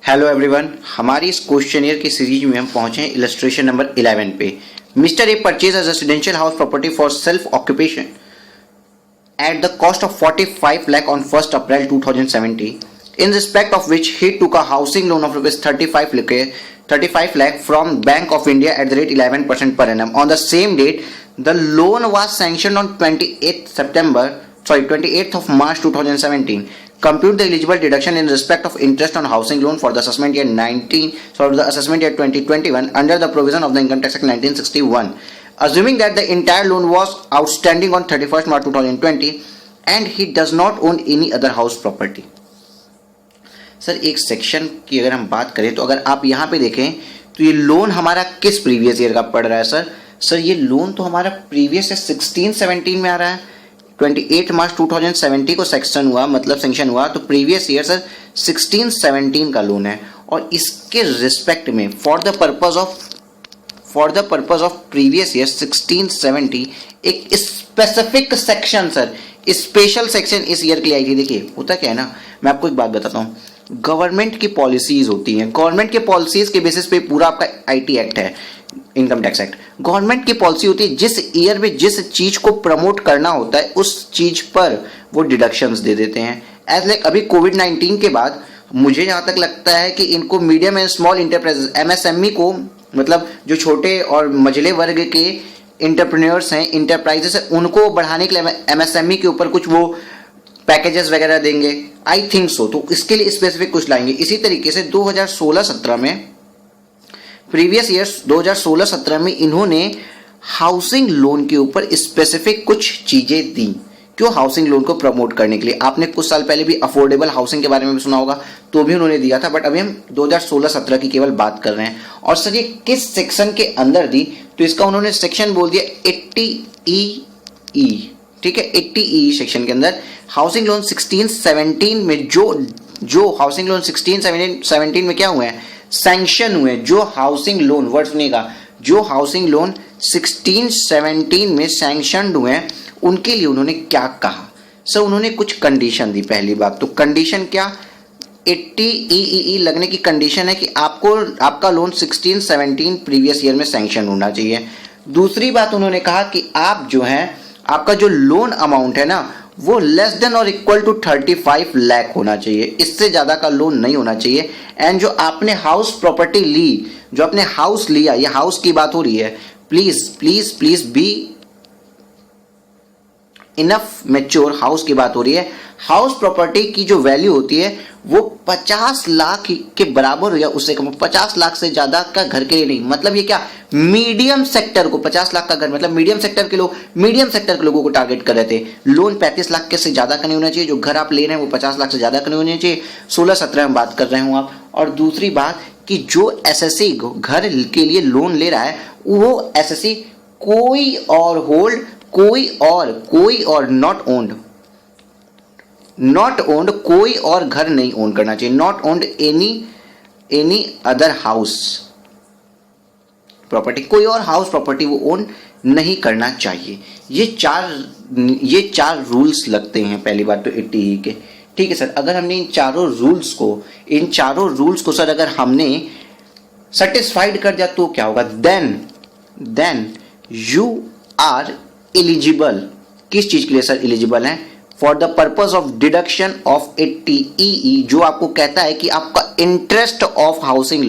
Hello everyone, हमारी इस questionnaire की सीरीज में हम पहुंचे हैं इलस्ट्रेशन नंबर 11 पे। Mister A purchase a residential house property for self occupation at the cost of 45 lakh on 1st April 2070, in respect of which he took a housing loan of rupees 35 lakh from Bank of India at the rate 11% per annum. On the same date, the loan was sanctioned on 28th of March 2017. Compute the eligible deduction in respect of interest on housing loan for the assessment year 2021 under the provision of the Income Tax Act 1961. Assuming that the entire loan was outstanding on 31st March 2020 and he does not own any other house property. Sir एक section की अगर हम बात करें तो अगर आप यहाँ पे देखें तो ये लोन हमारा किस प्रीवियस ईयर का पड़ रहा है सर ये लोन तो हमारा प्रीवियस 16-17 में आ रहा है। 28 मार्च 2070 को सेक्शन हुआ तो प्रीवियस ईयर सर 16-17 का लोन है और इसके रिस्पेक्ट में for the purpose of previous year 16-17 एक specific section sir special section इस ईयर के लिए आई थी। देखिए होता क्या है ना, मैं आपको एक बात बताता हूँ, गवर्नमेंट की पॉलिसीज होती हैं, गवर्नमेंट के पॉलिसीज के बेसिस पे पूरा आपका आईटी एक्ट है, इनकम टैक्स एक्ट। गवर्नमेंट की पॉलिसी होती है जिस ईयर में जिस चीज को प्रमोट करना होता है उस चीज पर वो डिडक्शंस दे देते हैं। एज लाइक अभी कोविड-19 के बाद मुझे जहां तक लगता है कि इनको medium and small enterprises MSME को, मतलब जो छोटे और मझले वर्ग के इंटरप्रेन्योर्स हैं, इंटरप्राइजेस हैं, उनको बढ़ाने के लिए एमएसएमई के ऊपर कुछ वो पैकेजेस वगैरह देंगे, आई थिंक सो। तो इसके लिए स्पेसिफिक कुछ लाएंगे। इसी तरीके से 2016-17 में, प्रीवियस ईयर्स 2016-17 में इन्होंने हाउसिंग लोन के ऊपर स्पेसिफिक कुछ चीजें दी। क्यों? हाउसिंग लोन को प्रमोट करने के लिए। आपने कुछ साल पहले भी अफोर्डेबल हाउसिंग के बारे में भी सुना होगा, तो भी उन्होंने दिया था, बट अभी हम 2016-17 की केवल बात कर रहे हैं। और सर ये किस सेक्शन के अंदर दी? तो इसका उन्होंने सेक्शन बोल दिया 80E, ठीक है, 80E सेक्शन के अंदर हाउसिंग लोन 16-17 में जो हाउसिंग लोन 16-17 में क्या हुए हैं, सैंक्शन हुए, जो हाउसिंग लोन, वर्ड सुनिएगा, जो हाउसिंग लोन 16-17 में सैंक्शनड हुए हैं उनके लिए उन्होंने क्या कहा? सर उन्होंने कुछ कंडीशन दी। पहली बात तो कंडीशन क्या, 80E लगने की कंडीशन है कि आपका लोन 16-17 प्रीवियस ईयर में सैंक्शन होना चाहिए। दूसरी बात उन्होंने कहा कि आप जो है आपका जो लोन अमाउंट है ना वो लेस देन और इक्वल टू 35 लाख होना चाहिए, इससे ज्यादा का लोन नहीं होना चाहिए। एंड जो आपने हाउस प्रॉपर्टी ली, जो आपने हाउस लिया, ये हाउस की बात हो रही है, please be enough mature, house की बात हो रही है। हाउस प्रॉपर्टी की जो वैल्यू होती है वो 50 लाख के बराबर या उससे कम, 50 लाख से ज्यादा का घर के लिए नहीं। मतलब ये क्या, मीडियम सेक्टर को, 50 लाख का घर मतलब मीडियम सेक्टर के लोगों को टारगेट कर रहे थे। लोन 35 लाख के से ज्यादा का नहीं होना चाहिए, जो घर आप ले रहे हैं वो 50 लाख से ज्यादा का नहीं होना चाहिए। 16-17 में बात कर रहे हो आप। और दूसरी बात कि जो एसएससी घर के लिए लोन ले रहा है वो एसएससी कोई और होल्ड, कोई और नॉट ओन्ड कोई और घर नहीं ओन करना चाहिए। Not owned any other house property, कोई और हाउस प्रॉपर्टी वो ओन नहीं करना चाहिए। ये चार रूल्स लगते हैं। पहली बात तो 80E के, ठीक है सर। अगर हमने इन चारों रूल्स को सर अगर हमने सेटिस्फाइड कर दिया तो क्या होगा, देन यू आर एलिजिबल। किस चीज के लिए सर एलिजिबल है? For the purpose of deduction of 80E, जो आपको कहता है कि आपका इंटरेस्ट ऑफ हाउसिंग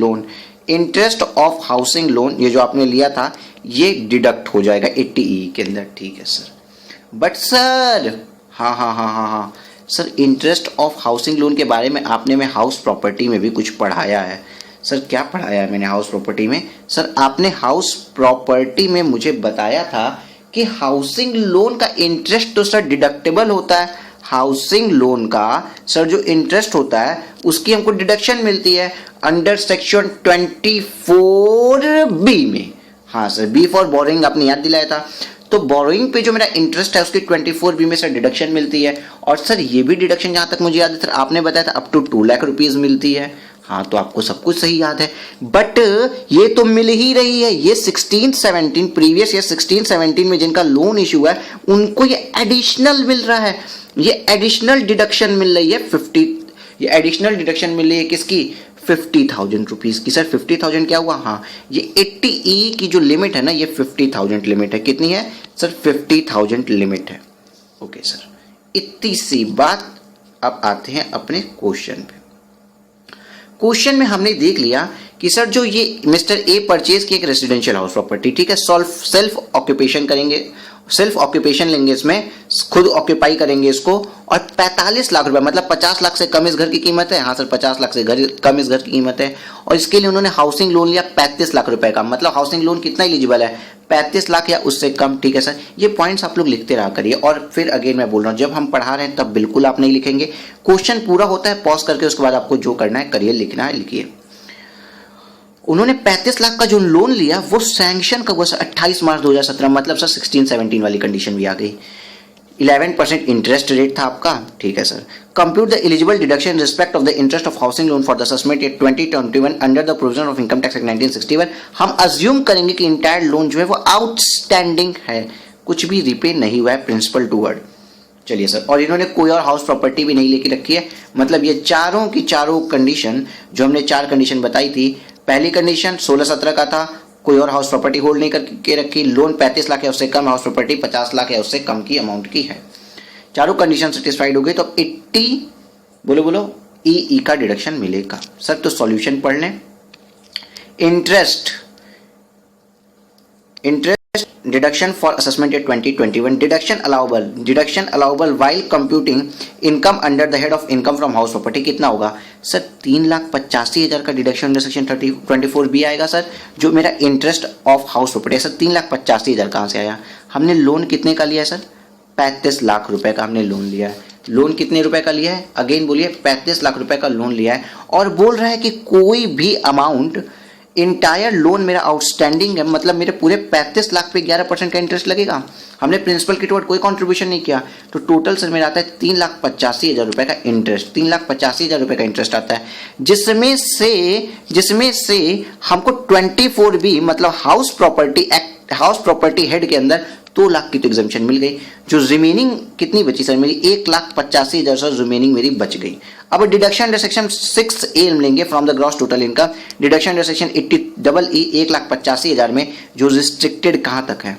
लोन, ये जो आपने लिया था ये डिडक्ट हो जाएगा 80E के अंदर, ठीक है सर। बट सर हाँ sir, interest of housing loan के बारे में आपने में हाउस प्रॉपर्टी में भी कुछ पढ़ाया है। सर क्या पढ़ाया है मैंने हाउस प्रॉपर्टी में? सर आपने हाउस प्रॉपर्टी में मुझे बताया था कि हाउसिंग लोन का इंटरेस्ट तो सर डिडक्टेबल होता है। हाउसिंग लोन का सर जो इंटरेस्ट होता है उसकी हमको डिडक्शन मिलती है अंडर सेक्शन 24B में। हाँ सर, बी फॉर बोरोइंग आपने याद दिलाया था। तो बोरोइंग पे जो मेरा इंटरेस्ट है उसकी 24B में सर डिडक्शन मिलती है। और सर ये भी डिडक्शन जहां तक मुझे याद है सर आपने बताया था अप टू 2 लाख रुपीज मिलती है। हाँ तो आपको सब कुछ सही याद है, बट ये तो मिल ही रही है। ये 16-17 प्रीवियस ईयर 16-17 में जिनका लोन इशू है उनको ये एडिशनल मिल रहा है, ये एडिशनल डिडक्शन मिल रही है 50, ये एडिशनल डिडक्शन मिल रही है किसकी, ₹50,000 की। सर 50,000 क्या हुआ? हाँ, ये 80E की जो लिमिट है ना, ये 50,000 लिमिट है। कितनी है सर? 50,000 लिमिट है। ओके सर, इतनी सी बात। अब आते हैं अपने क्वेश्चन पे। क्वेश्चन में हमने देख लिया कि सर जो ये मिस्टर ए परचेज की एक रेसिडेंशियल हाउस प्रॉपर्टी, ठीक है, सेल्फ ऑक्यूपेशन करेंगे, सेल्फ ऑक्यूपेशन लेंगे, इसमें खुद ऑक्यूपाई करेंगे इसको, और 45 लाख रुपए, मतलब 50 लाख से कम इस घर की कीमत है। हाँ सर, 50 लाख से कम इस घर की कीमत है, और इसके लिए उन्होंने हाउसिंग लोन लिया 35 लाख रुपए का। मतलब हाउसिंग लोन कितना एलिजिबल है? 35 लाख या उससे कम। ठीक है सर, ये पॉइंट्स आप लोग लिखते रहा करिए। और फिर अगेन मैं बोल रहा हूँ, जब हम पढ़ा रहे हैं तब बिल्कुल आप नहीं लिखेंगे। क्वेश्चन पूरा होता है, पॉज करके उसके बाद आपको जो करना है करिए, लिखना है लिखिए। उन्होंने 35 लाख का जो लोन लिया वो सैंक्शन कब हुआ सर? 28 मार्च 2017। मतलब सर 16-17 वाली कंडीशन भी आ गई। 11% इंटरेस्ट रेट था आपका। ठीक है sir. Compute the eligible deduction in respect of the interest of housing loan for the assessment year 2021 under the provision of income tax act 1961। हम अज्यूम करेंगे कि इंटायर लोन जो है वो आउटस्टैंडिंग है, कुछ भी रिपे नहीं हुआ है प्रिंसिपल टूवर्ड। चलिए सर, और इन्होंने कोई और हाउस प्रॉपर्टी भी नहीं लेके रखी है। मतलब ये चारों की चारों कंडीशन जो हमने 4 कंडीशन बताई थी, पहली कंडीशन 16-17 का था, कोई और हाउस प्रॉपर्टी होल्ड नहीं करके रखी, लोन 35 लाख है उससे कम, हाउस प्रॉपर्टी 50 लाख है उससे कम की अमाउंट की है। चारों कंडीशन सेटिस्फाइड हो गई तो 80 बोलो बोलो ई का डिडक्शन मिलेगा। सर तो सॉल्यूशन पढ़ लें। Interest deduction for assessment year 2021, deduction allowable while computing income under the head of income from house property कितना होगा सर? 3,85,000 का डिडक्शन अंडर सेक्शन 24B आएगा सर, जो मेरा इंटरेस्ट ऑफ हाउस प्रॉपर्टी है। सर 3,85,000 कहाँ से आया? हमने लोन कितने का लिया है सर? 35 लाख रुपए का हमने लोन लिया है। लोन कितने रुपए का लिया है? अगेन बोलिए, 35 लाख रुपए का लोन लिया है, और बोल रहा है कि कोई भी अमाउंट इंटायर लोन मेरा आउटस्टैंडिंग है, मतलब मेरे पूरे 35 लाख पे 11% का इंटरेस्ट लगेगा। हमने प्रिंसिपल के टुवर्ड कोई कंट्रीब्यूशन नहीं किया, तो टोटल सर मेरा आता है 3,85,000 रुपए का इंटरेस्ट। 3,85,000 रुपए का इंटरेस्ट आता है, जिसमें से हमको 24B मतलब house property act, house property head के अंदर 2 लाख की तो एग्जम्पशन मिल गई। जो रिमेनिंग कितनी बची सर मेरी? 1,85,000 सर रिमेनिंग मेरी बच गई। अब डिडक्शन अंडर सेक्शन 6A लेंगे from the gross total income. Deduction under section 80EE 1,85,000 में जो रिस्ट्रिक्टेड कहां तक है?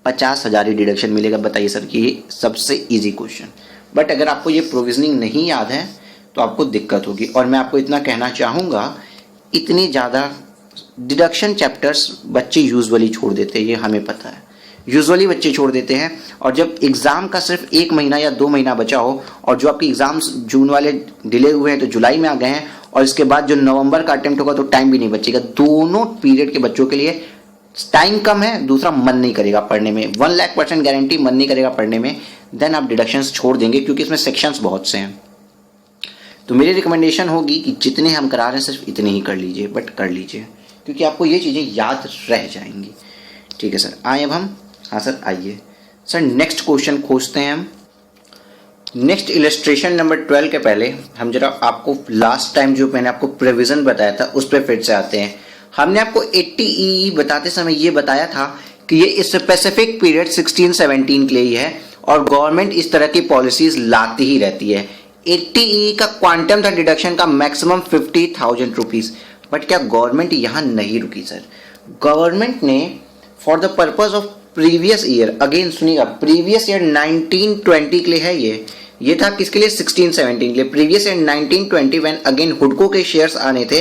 50,000 ही डिडक्शन मिलेगा। बताइए सर कि ये सबसे इजी क्वेश्चन। बट अगर आपको ये प्रोविजनिंग नहीं याद है तो आपको दिक्कत होगी। और मैं आपको इतना कहना चाहूंगा, इतनी ज्यादा डिडक्शन चैप्टर्स बच्चे यूजुअली छोड़ देते हैं, ये हमें पता है। यूजुअली बच्चे छोड़ देते हैं, और जब एग्जाम का सिर्फ 1 महीना या 2 महीना बचा हो, और जो आपके एग्जाम्स जून वाले डिले हुए हैं तो जुलाई में आ गए हैं, और इसके बाद जो नवंबर का अटेम्प्ट होगा तो टाइम भी नहीं बचेगा। दोनों पीरियड के बच्चों के लिए टाइम कम है, दूसरा मन नहीं करेगा पढ़ने में। 1,00,000% गारंटी मन नहीं करेगा पढ़ने में, देन आप डिडक्शंस छोड़ देंगे, क्योंकि इसमें सेक्शंस बहुत से हैं। तो मेरी रिकमेंडेशन होगी कि जितने हम करा रहे हैं सिर्फ इतने ही कर लीजिए, बट कर लीजिए, क्योंकि आपको ये चीज़ें याद रह जाएंगी। ठीक है सर, आए अब हम, हाँ सर आइए सर नेक्स्ट क्वेश्चन खोजते हैं हम। नेक्स्ट इलस्ट्रेशन नंबर 12 के पहले हम जरा आपको लास्ट टाइम जो मैंने आपको प्रोविजन बताया था उस पर फिर से आते हैं। हमने आपको 80E बताते समय ये बताया था कि ये स्पेसिफिक पीरियड 16-17 के लिए ही है, और गवर्नमेंट इस तरह की पॉलिसीज लाती ही रहती है। 80E का क्वांटम था डिडक्शन का मैक्सिमम 50,000 रुपीज। बट क्या गवर्नमेंट यहां नहीं रुकी सर? गवर्नमेंट ने for the purpose of previous year, again सुनिएगा, प्रीवियस ईयर 1920 के लिए है ये था किसके लिए? 16-17 के लिए। प्रीवियस ईयर 1920 व्हेन अगेन हुडको के शेयर्स आने थे,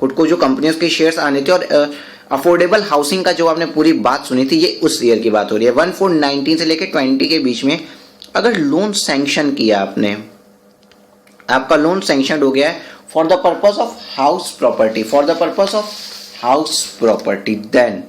हुडको जो कंपनियों के शेयर्स आने थे, और अफोर्डेबल हाउसिंग का जो आपने पूरी बात सुनी थी, ये उस ईयर की बात हो रही है। 1419 से लेकर 20 के बीच में अगर लोन सैंक्शन किया आपने, आपका लोन सैंक्शन हो गया है for the purpose of house property, for the purpose of house property, then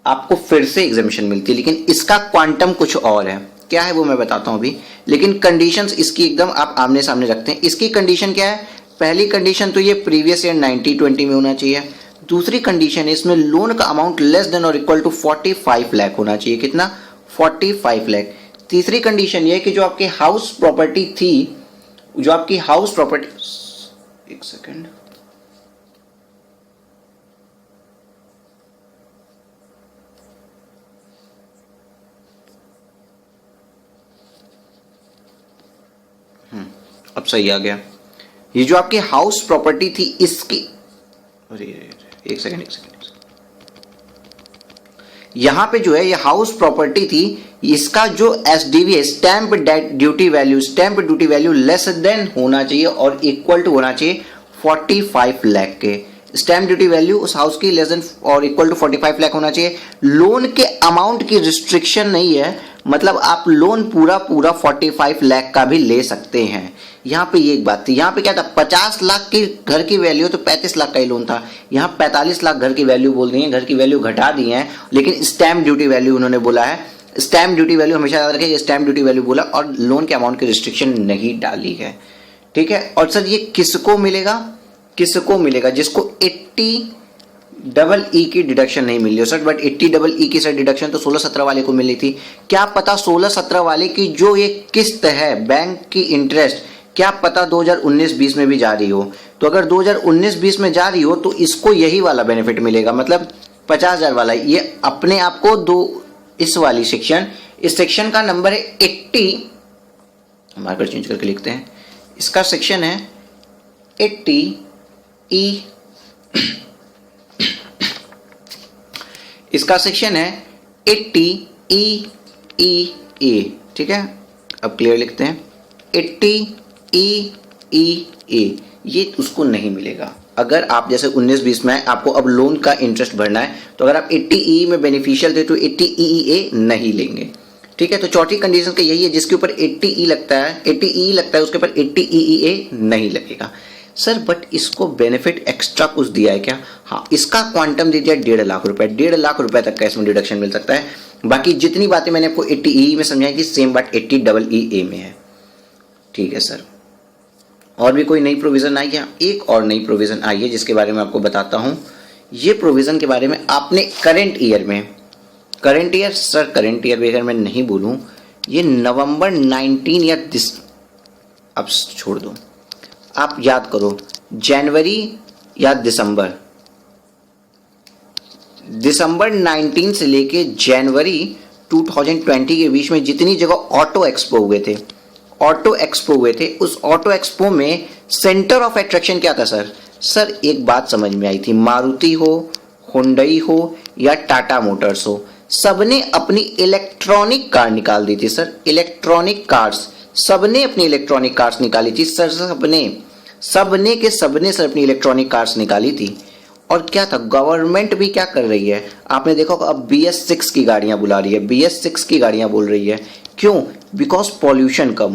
आपको फिर से एग्जामिशन मिलती है। लेकिन इसका क्वांटम कुछ और है, क्या है वो मैं बताता हूं अभी। लेकिन कंडीशंस इसकी एकदम आप आमने सामने रखते हैं। इसकी कंडीशन क्या है? पहली कंडीशन तो ये प्रीवियस ईयर 1920 में होना चाहिए। दूसरी कंडीशन है इसमें लोन का अमाउंट लेस देन और इक्वल टू 45 लाख होना चाहिए। कितना? 45 लाख। तीसरी कंडीशन ये है कि जो आपकी हाउस प्रॉपर्टी थी, जो आपकी हाउस प्रॉपर्टी, एक सेकेंड, अब सही आ गया। ये जो आपकी हाउस प्रॉपर्टी थी इसकी, अरे एक सेकंड, यहां पे जो है ये हाउस प्रॉपर्टी थी, इसका जो एसडीवी है stamp duty value less than होना चाहिए और इक्वल टू होना चाहिए 45 लाख के। स्टैंप ड्यूटी वैल्यू उस हाउस की लेस देन और इक्वल टू 45 लाख होना चाहिए। लोन के अमाउंट की रिस्ट्रिक्शन नहीं है, मतलब आप लोन पूरा 45 लाख का भी ले सकते हैं। यहाँ पे ये एक बात थी, यहाँ पे क्या था 50 लाख की घर की वैल्यू तो 35 लाख का ही लोन था, यहाँ 45 लाख घर की वैल्यू बोल दी है, घर की वैल्यू घटा दी है, लेकिन स्टैंप ड्यूटी वैल्यू उन्होंने बोला है। स्टैंप ड्यूटी वैल्यू हमेशा याद रखें, स्टैंप ड्यूटी वैल्यू बोला और लोन के अमाउंट की रिस्ट्रिक्शन नहीं डाली है, ठीक है। और सर ये किसको मिलेगा जिसको 80EE की डिडक्शन नहीं मिली हो सर, बट 80EE की सर डिडक्शन तो 16-17 वाले को मिली थी। क्या पता 16-17 वाले की जो ये किस्त है बैंक की इंटरेस्ट, क्या पता 2019-20 में भी जा रही हो, तो अगर 2019-20 में जा रही हो तो इसको यही वाला बेनिफिट मिलेगा, मतलब 50,000 वाला। ये अपने आप को इस वाली सेक्शन, इस सेक्शन का नंबर है 80, मार्कर चेंज करके लिखते हैं, इसका सेक्शन है 80E, इसका सेक्शन है 80EEA, ठीक है। अब क्लियर लिखते हैं 80EEA, ये उसको नहीं मिलेगा। अगर आप जैसे 19-20 में आपको अब लोन का इंटरेस्ट भरना है, तो अगर आप 80E में बेनिफिशियल थे तो 80EEA नहीं लेंगे, ठीक है। तो चौथी कंडीशन का यही है, जिसके ऊपर 80E लगता है उसके ऊपर 80EEA नहीं लगेगा सर। बट इसको बेनिफिट एक्स्ट्रा कुछ दिया है क्या? हाँ, इसका क्वांटम दे दिया 1.5 लाख रुपए, 1.5 लाख रुपए तक का इसमें डिडक्शन मिल सकता है। बाकी जितनी बातें मैंने आपको 80E में समझाई थी, सेम बात 80EE में है, ठीक है सर। और भी कोई नई प्रोविजन आई है? एक और नई प्रोविजन आई है जिसके बारे में आपको बताता हूं। ये प्रोविजन के बारे में आपने करंट ईयर भी अगर मैं नहीं बोलूं, ये नवंबर 19 या अब छोड़ दो, आप याद करो, जनवरी या दिसंबर 19 से लेके जनवरी 2020 के बीच में जितनी जगह ऑटो एक्सपो हुए थे, उस ऑटो एक्सपो में सेंटर ऑफ अट्रैक्शन क्या था सर? सर एक बात समझ में आई थी, मारुति हो, हुंडई हो या टाटा मोटर्स हो, सबने अपनी इलेक्ट्रॉनिक कार निकाल दी थी सर। इलेक्ट्रॉनिक कार्स, सबने अपनी इलेक्ट्रॉनिक कार्स निकाली थी सर, सबने सर अपनी इलेक्ट्रॉनिक कार्स निकाली थी। और क्या था, गवर्नमेंट भी क्या कर रही है, आपने देखा अब BS6 की गाड़ियां बुला रही है, BS6 की गाड़ियां बोल रही है। क्यों? बिकॉज पॉल्यूशन कम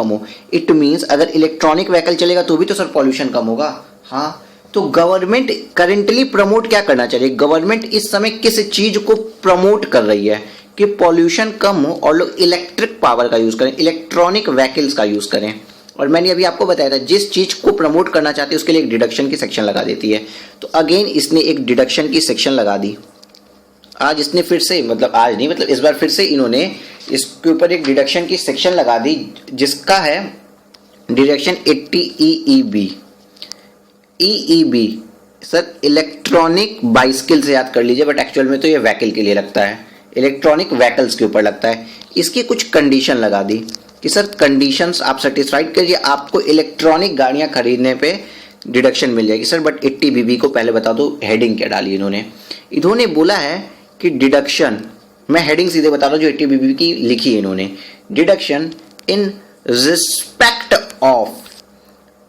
हो। इट मीन्स अगर इलेक्ट्रॉनिक व्हीकल चलेगा तो भी तो सर पॉल्यूशन कम होगा। हाँ, तो गवर्नमेंट करेंटली प्रमोट क्या करना चाहिए, गवर्नमेंट इस समय किस चीज को प्रमोट कर रही है कि पॉल्यूशन कम हो और लोग इलेक्ट्रिक पावर का यूज करें, इलेक्ट्रॉनिक व्हीकल्स का यूज करें। और मैंने अभी आपको बताया था, जिस चीज को प्रमोट करना चाहती है उसके लिए एक डिडक्शन की सेक्शन लगा देती है। तो अगेन इसने एक डिडक्शन की सेक्शन लगा दी। आज इसने फिर से, मतलब इस बार फिर से इन्होंने इसके ऊपर एक डिडक्शन की सेक्शन लगा दी, जिसका है deduction 80EEB। Sir electronic bicycle से याद कर लीजिए, बट एक्चुअल में तो ये व्हीकल के लिए लगता है, इलेक्ट्रॉनिक व्हीकल्स के ऊपर लगता है। इसकी कुछ कंडीशन लगा दी कि सर कंडीशंस आप सेटिस्फाइड करिए, आपको इलेक्ट्रॉनिक गाड़ियां खरीदने पे डिडक्शन मिल जाएगी सर। बट 80BB को पहले बता दो हेडिंग क्या डाली इन्होंने बोला है कि डिडक्शन, मैं हेडिंग सीधे बता रहा हूं जो 80BB की लिखी है इन्होंने, deduction in respect of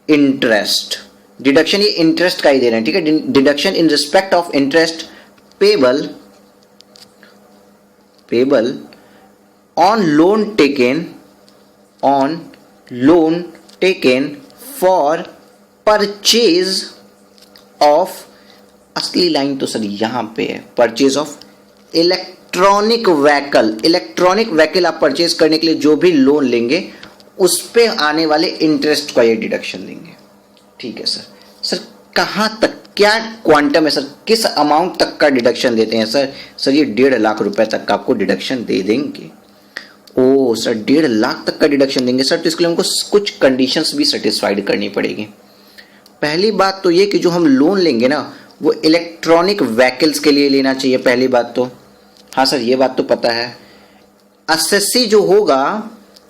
interest. Deduction ये इंटरेस्ट का ही दे रहे हैं, ठीक है। Deduction in respect of interest payable on loan taken for purchase of, असली लाइन तो सर यहां पे है, परचेज ऑफ इलेक्ट्रॉनिक व्हीकल आप परचेज करने के लिए जो भी लोन लेंगे उस पे आने वाले इंटरेस्ट का ये डिडक्शन देंगे, ठीक है सर कहां तक, क्या क्वांटम है सर, किस अमाउंट तक का डिडक्शन देते हैं सर ये 1.5 लाख रुपए तक का आपको डिडक्शन दे देंगे। ओ सर 1.5 लाख तक का डिडक्शन देंगे सर, तो इसके लिए हमको कुछ कंडीशंस भी सेटिस्फाइड करनी पड़ेगी। पहली बात तो ये कि जो हम लोन लेंगे ना वो इलेक्ट्रॉनिक व्हीकल्स के लिए लेना चाहिए, पहली बात तो। हाँ सर ये बात तो पता है। असेसी जो होगा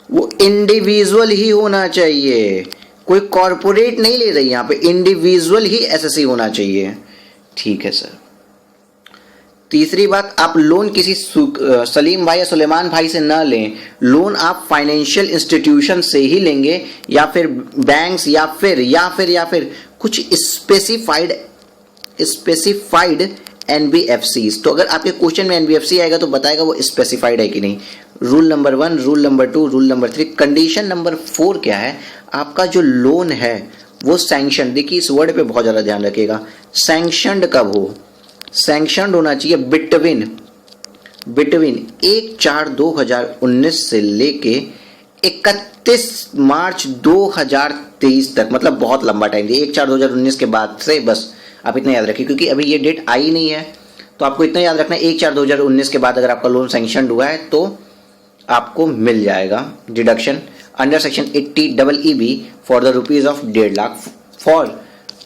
वो इंडिविजुअल ही होना चाहिए, कोई कॉरपोरेट नहीं ले रही, यहाँ पे इंडिविजुअल ही एसएससी होना चाहिए। ठीक है सर। तीसरी बात, आप लोन किसी सलीम भाई या सुलेमान भाई से ना लें, लोन आप फाइनेंशियल इंस्टीट्यूशन से ही लेंगे, या फिर बैंक्स, या फिर कुछ स्पेसिफाइड एनबीएफसीज। तो अगर आपके क्वेश्चन में एनबीएफसी आएगा तो बताएगा वो स्पेसिफाइड है कि नहीं। Rule number 1, rule number 2, rule number 3। Condition number 4 क्या है, आपका जो लोन है वो सैंक्शन, देखिए इस वर्ड पे बहुत ज़्यादा ध्यान रखिएगा, सैंक्शनड कब हो, सैंक्शनड होना चाहिए बिटवीन 1/4/2019 से लेके 31 मार्च 2023 तक, मतलब बहुत लंबा टाइम दिया। 1/4/2019 के बाद से बस आप इतना याद रखिए, क्योंकि अभी ये डेट आई नहीं है, तो आपको इतना याद रखना है 1/4/2019 के बाद अगर आपका लोन सैंक्शनड हुआ है तो आपको मिल जाएगा deduction under section 80EEB for the rupees of 1.5 lakh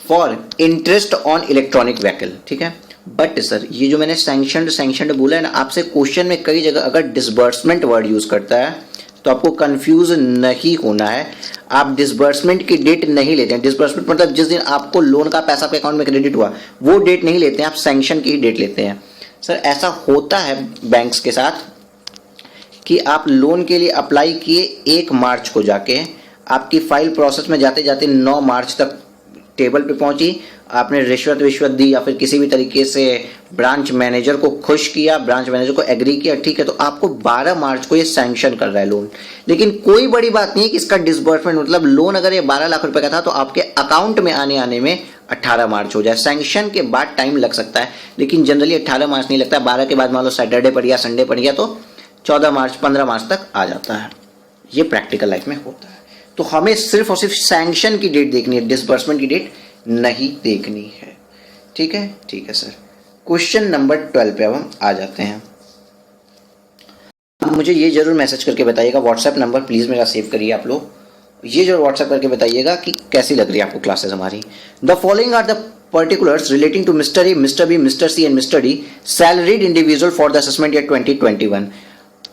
for interest on electronic vehicle. ठीक है, बट सर ये जो मैंने सैंक्शनड बोला है ना, आपसे क्वेश्चन में कई जगह अगर डिसबर्समेंट वर्ड यूज करता है तो आपको कंफ्यूज नहीं होना है। आप डिसबर्समेंट की डेट नहीं लेते हैं, डिसबर्समेंट मतलब जिस दिन आपको लोन का पैसा आपके अकाउंट में क्रेडिट हुआ वो डेट नहीं लेते हैं, आप सैंक्शन की ही डेट लेते हैं। सर ऐसा होता है बैंक्स के साथ कि आप लोन के लिए अप्लाई किए 1 मार्च को, जाके आपकी फाइल प्रोसेस में जाते जाते 9 मार्च तक टेबल पे पहुंची, आपने रिश्वत दी या फिर किसी भी तरीके से ब्रांच मैनेजर को खुश किया, ब्रांच मैनेजर को एग्री किया, ठीक है, तो आपको 12 मार्च को ये सैंक्शन कर रहा है लोन। लेकिन कोई बड़ी बात नहीं है कि इसका डिसबर्समेंट, मतलब लोन अगर ये 12 लाख रुपए का था तो आपके अकाउंट में आने में 18 मार्च हो जाए। सैंक्शन के बाद टाइम लग सकता है, लेकिन जनरली 18 मार्च नहीं लगता। 12 के बाद मान लो सैटरडे पड़ गया, संडे पड़ गया, तो 14 मार्च 15 मार्च तक आ जाता है। ये प्रैक्टिकल लाइफ में होता है। तो हमें सिर्फ और सिर्फ सैंक्शन की डेट देखनी है, डिसबर्समेंट की डेट नहीं देखनी है। ठीक है, ठीक है सर। क्वेश्चन नंबर 12 पे अब हम आ जाते हैं। मुझे ये जरूर मैसेज करके बताइएगा, व्हाट्सएप नंबर प्लीज मेरा सेव करिए आप लोग, ये जरूर व्हाट्सएप करके बताइएगा कि कैसी लग रही है आपको क्लासेस हमारी। The following are the particulars relating to Mr. A, Mr. B, Mr. C and Mr. D salaried individual for the assessment year 2021।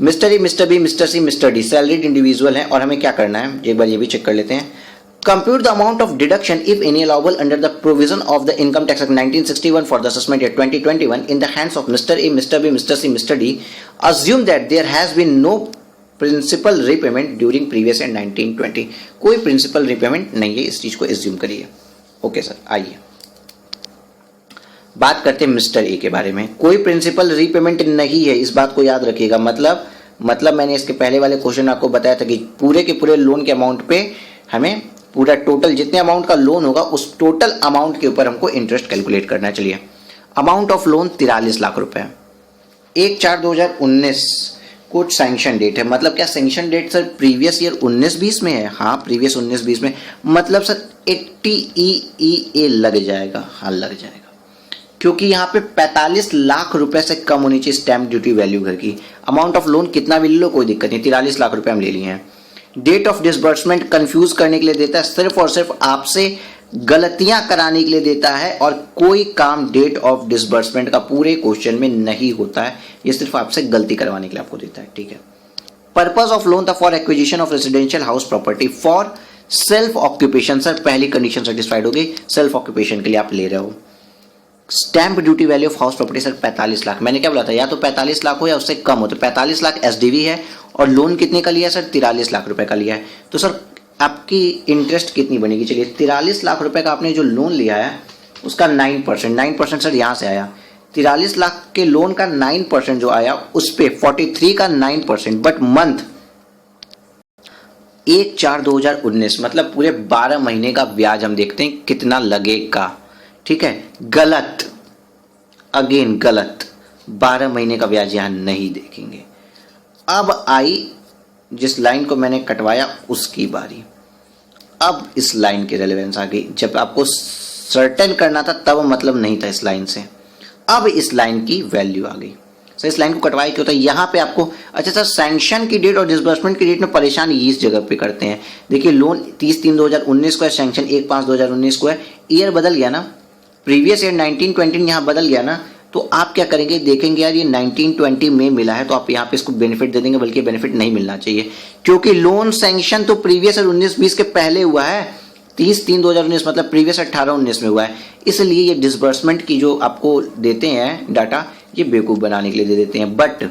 Mr. A, Mr. B, Mr. C, Mr. D salaried individual है, और हमें क्या करना है एक बार ये भी check कर लेते हैं। Compute the amount of deduction if any allowable under the provision of the Income Tax Act 1961 for the assessment year 2021 in the hands of Mr. A, Mr. B, Mr. C, Mr. D। Assume that there has been no principal repayment during previous year 1920। कोई principal repayment नहीं है, इस चीज को assume करिए। Okay sir, आइए बात करते हैं मिस्टर ए के बारे में। कोई प्रिंसिपल रीपेमेंट नहीं है, इस बात को याद रखिएगा। मतलब मैंने इसके पहले वाले क्वेश्चन आपको बताया था कि पूरे के पूरे लोन के अमाउंट पे हमें पूरा टोटल जितने अमाउंट का लोन होगा उस टोटल अमाउंट के ऊपर हमको इंटरेस्ट कैलकुलेट करना है। चलिए, अमाउंट ऑफ लोन 43 लाख रुपए, 1/4/2019 को सैंक्शन डेट है। मतलब क्या sanction date sir previous year 19-20 में है? हाँ, प्रीवियस 19-20 में, मतलब सर 80 EEA लग जाएगा। हाँ, लग जाएगा, क्योंकि यहाँ पे 45 लाख रुपए से कम होनी चाहिए स्टैम्प ड्यूटी वैल्यू घर की। अमाउंट ऑफ लोन कितना भी ले लो कोई दिक्कत नहीं, 43 लाख रुपए हम ले लिए हैं। डेट ऑफ डिसबर्समेंट कंफ्यूज करने के लिए देता है, सिर्फ और सिर्फ आपसे गलतियां कराने के लिए देता है, और कोई काम डेट ऑफ डिसबर्समेंट का पूरे क्वेश्चन में नहीं होता है, ये सिर्फ आपसे गलती करवाने के लिए आपको देता है। ठीक है। पर्पज ऑफ लोन था for acquisition of residential house property for self occupation. Sir पहली कंडीशन सेटिस्फाइड हो गई, सेल्फ ऑक्यूपेशन के लिए आप ले रहे हो। Stamp duty value of house property sir 45 lakh, मैंने क्या बोला था, या तो 45 लाख हो या उससे कम हो। तो 45 लाख SDV है, और लोन कितने का लिया सर? 43 लाख रुपए का लिया है। तो सर आपकी इंटरेस्ट कितनी बनेगी? चलिए, 43 लाख रुपए का आपने जो लोन लिया है उसका 9% सर यहाँ से आया। 43 लाख के लोन का 9% जो आया उस पे 43 का 9%, बट मंथ 1/4/2019, मतलब पूरे 12 महीने का ब्याज हम देखते हैं कितना लगेगा। ठीक है, गलत, अगेन गलत, 12 महीने का ब्याज यहां नहीं देखेंगे। अब आई जिस लाइन को मैंने कटवाया उसकी बारी। अब इस लाइन की रेलेवेंस आ गई, जब आपको सर्टेन करना था तब मतलब नहीं था इस लाइन से, अब इस लाइन की वैल्यू आ गई। सर इस लाइन को कटवाया क्यों था? यहाँ पे आपको, अच्छा सर सैंक्शन की डेट और डिसबर्समेंट की डेट में परेशान इस जगह पे करते हैं। देखिए, लोन 30/3/2019 को है, सैंक्शन 1/5/2019 को है, ईयर बदल गया ना, प्रीवियस ईयर 1920 यहाँ बदल गया ना, तो आप क्या करेंगे, देखेंगे यार ये 1920 में मिला है तो आप यहाँ पे इसको बेनिफिट दे देंगे, बल्कि बेनिफिट नहीं मिलना चाहिए, क्योंकि लोन सैंक्शन तो प्रीवियस ईयर 19-20 के पहले हुआ है, 30/3/2019 मतलब प्रीवियस 18-19 में हुआ है, इसलिए ये डिसबर्समेंट की जो आपको देते हैं डाटा, ये बेवकूफ़ बनाने के लिए दे देते हैं। बट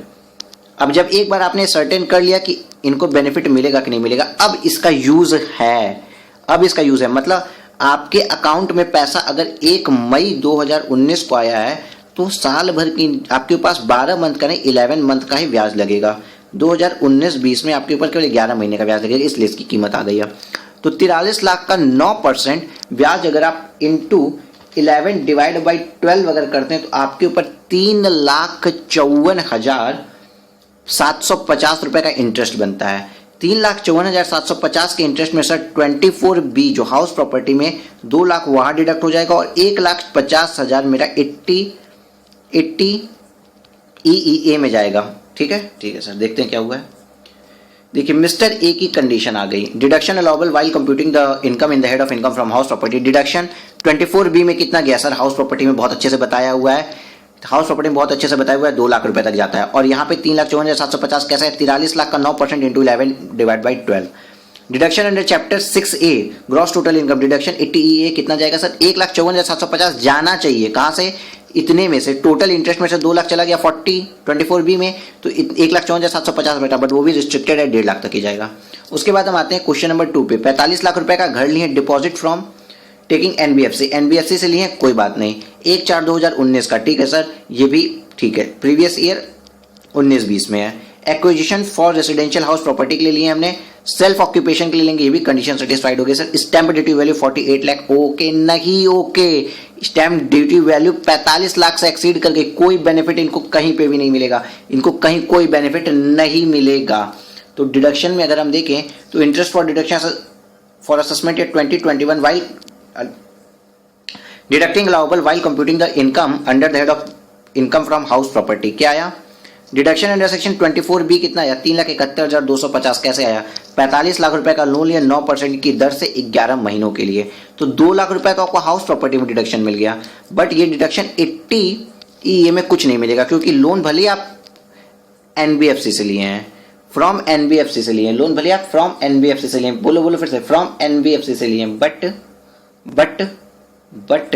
अब जब एक बार आपने सर्टेन कर लिया कि इनको बेनिफिट मिलेगा कि नहीं मिलेगा, अब इसका यूज है, मतलब आपके अकाउंट में पैसा अगर 1 मई 2019 को आया है तो साल भर की आपके पास 12 मंथ का नहीं 11 मंथ का ही ब्याज लगेगा। 2019-20 में आपके ऊपर केवल 11 महीने का ब्याज लगेगा, इसलिए इसकी कीमत आ गई है। तो 43 लाख का 9% ब्याज अगर आप इंटू 11 डिवाइड बाई 12 अगर करते हैं तो आपके ऊपर 3,54,750 रुपए का इंटरेस्ट बनता है। 3,54,750 के इंटरेस्ट में सर 24B जो हाउस प्रॉपर्टी में 2 लाख वहां डिडक्ट हो जाएगा और 1,50,000 मेरा 80 EEA में जाएगा। ठीक है सर, देखते हैं क्या हुआ है। देखिए मिस्टर ए की कंडीशन आ गई, deduction allowable while computing the income in the head of income from house property. Deduction 24B में कितना गया सर, हाउस प्रॉपर्टी में बहुत अच्छे से बताया हुआ है, 2 लाख रुपए तक जाता है। और यहाँ पे 3,54,750 कैसे है, 43 लाख का 9% into 11 divide by 12। Deduction under chapter 6A gross total income deduction 80 EEA कितना जाएगा सर, 1,54,750 जाना चाहिए, कहाँ से, इतने में से टोटल इंटरेस्ट में से 2 लाख चला गया 24B में, तो 1,54,750 बेटा, बट वो भी रिस्ट्रिक्टेड है, 1.5 लाख तक ही जाएगा। उसके बाद हम आते हैं क्वेश्चन नंबर 2 पे। 45 लाख रुपए का घर लिए डिपॉजिट फ्रॉम टेकिंग NBFC से लिए हैं, कोई बात नहीं, 1/4/2019 का, ठीक है सर, ये भी ठीक है, प्रीवियस ईयर 19-20 में है। Acquisition for residential house property के लिए लिए हमने, सेल्फ ऑक्यूपेशन के लिए लेंगे, ये भी कंडीशन सेटिस्फाइड हो गई sir. Stamp duty value 48 lakh, okay नहीं okay, stamp duty value 45 lakh से एक्सीड करके कोई बेनिफिट इनको कहीं पे भी नहीं मिलेगा, इनको कहीं कोई बेनिफिट नहीं मिलेगा। तो डिडक्शन में अगर हम देखें तो interest for deduction for assessment 2021 while deducting allowable while computing the income under the head of income from house property, क्या आया, डिडक्शन अंडर सेक्शन 24B कितना आया, 3,71,250 कैसे आया, 45 लाख रुपए का लोन लिया 9% की दर से 11 महीनों के लिए, तो 2 लाख रुपए तो आपको हाउस प्रॉपर्टी में डिडक्शन मिल गया। बट ये डिडक्शन 80 EEA में कुछ नहीं मिलेगा, क्योंकि लोन भले आप NBFC से लिए हैं, फ्रॉम NBFC से लिए, लोन भले आप फ्रॉम NBFC से लिए, बोलो फिर से, फ्रॉम NBFC से लिए, बट